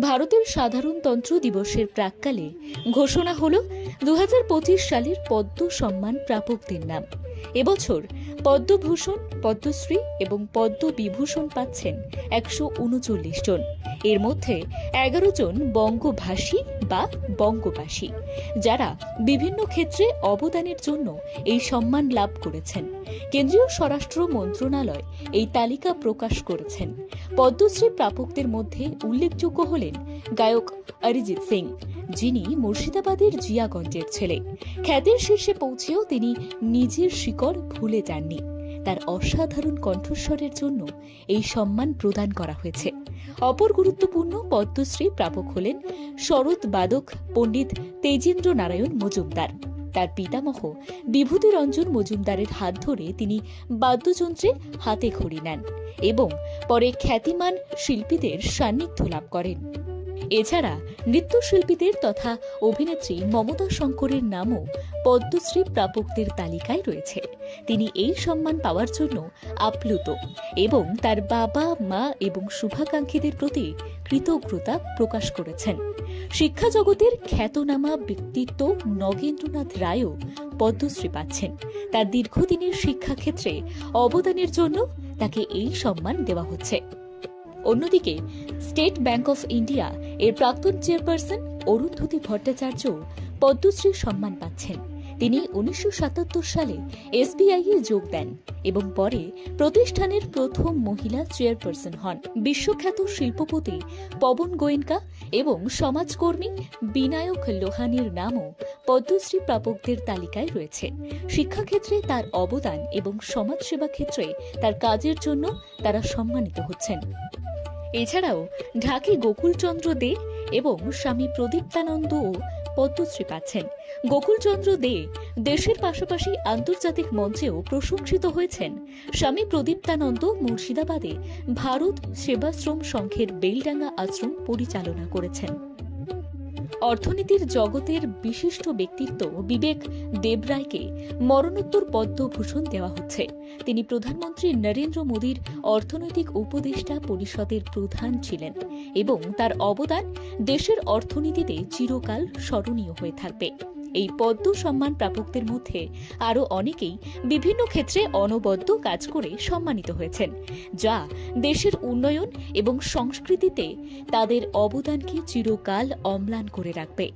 ভারতের সাধারণতন্ত্র দিবসের প্রাক্কালে ঘোষণা হল 2025 সালের পদ্ম সম্মান প্রাপকদের নাম। এবছর পদ্মভূষণ, পদ্মশ্রী এবং পদ্মবিভূষণ পাচ্ছেন 139 জন। এর মধ্যে 11 জন বঙ্গভাষী বা বঙ্গবাসী, যারা বিভিন্ন ক্ষেত্রে অবদানের জন্য এই সম্মান লাভ করেছেন। কেন্দ্রীয় স্বরাষ্ট্র মন্ত্রণালয় এই তালিকা প্রকাশ করেছেন। পদ্মশ্রী প্রাপকদের মধ্যে উল্লেখযোগ্য হলেন গায়ক অরিজিৎ সিং, যিনি মুর্শিদাবাদের জিয়াগঞ্জের ছেলে। খ্যাতির শীর্ষে পৌঁছেও তিনি নিজের শিকড় ভুলে যাননি। তার অসাধারণ কণ্ঠস্বরের জন্য এই সম্মান প্রদান করা হয়েছে। অপর গুরুত্বপূর্ণ পদ্মশ্রী প্রাপক হলেন সরোদ বাদক পণ্ডিত তেজেন্দ্র নারায়ণ মজুমদার। তার পিতামহ বিভূতিরঞ্জন মজুমদারের হাত ধরে তিনি বাদ্যযন্ত্রে হাতে খড়ি নেন এবং পরে খ্যাতিমান শিল্পীদের সান্নিধ্য লাভ করেন। এছাড়া নৃত্যশিল্পীদের তথা অভিনেত্রী মমতা শঙ্করের নামও পদ্মশ্রী প্রাপকদের তালিকায় রয়েছে। তিনি এই সম্মান পাওয়ার জন্য আপ্লুত এবং তার বাবা, মা এবং শুভাকাঙ্ক্ষীদের প্রতি কৃতজ্ঞতা প্রকাশ করেছেন। শিক্ষা জগতের খ্যাতনামা ব্যক্তিত্ব নগেন্দ্রনাথ রায়ও পদ্মশ্রী পাচ্ছেন। তার দীর্ঘদিনের শিক্ষাক্ষেত্রে অবদানের জন্য তাকে এই সম্মান দেওয়া হচ্ছে। অন্যদিকে স্টেট ব্যাংক অফ ইন্ডিয়া এর প্রাক্তন চেয়ারপারসন অরুন্ধতী ভট্টাচার্য পদ্মশ্রী সম্মান পাচ্ছেন। তিনি 1977 সালে এসবিআই এ যোগ দেন এবং পরে প্রতিষ্ঠানের প্রথম মহিলা চেয়ারপারসন হন। বিশ্বখ্যাত শিল্পপতি পবন গোয়েঙ্কা এবং সমাজকর্মী বিনায়ক লোহানির নামও পদ্মশ্রী প্রাপকদের তালিকায় রয়েছে। শিক্ষাক্ষেত্রে তার অবদান এবং সমাজসেবা ক্ষেত্রে তার কাজের জন্য তারা সম্মানিত হচ্ছেন। এছাড়াও ঢাকি গোকুলচন্দ্র দে এবং স্বামী প্রদীপ্তানন্দও পদ্মশ্রী পাচ্ছেন। গোকুলচন্দ্র দে দেশের পাশাপাশি আন্তর্জাতিক মঞ্চেও প্রশংসিত হয়েছেন। স্বামী প্রদীপ্তানন্দ মুর্শিদাবাদে ভারত সেবাশ্রম সংঘের বেলডাঙ্গা আশ্রম পরিচালনা করেছেন। অর্থনীতির জগতের বিশিষ্ট ব্যক্তিত্ব বিবেক দেবরায়কে মরণোত্তর পদ্মভূষণ দেওয়া হচ্ছে। তিনি প্রধানমন্ত্রী নরেন্দ্র মোদীর অর্থনৈতিক উপদেষ্টা পরিষদের প্রধান ছিলেন এবং তার অবদান দেশের অর্থনীতিতে চিরকাল স্মরণীয় হয়ে থাকবে। এই পদ্ম সম্মান প্রাপকদের মধ্যে আরও অনেকেই বিভিন্ন ক্ষেত্রে অনবদ্য কাজ করে সম্মানিত হয়েছেন, যা দেশের উন্নয়ন এবং সংস্কৃতিতে তাদের অবদানকে চিরকাল অম্লান করে রাখবে।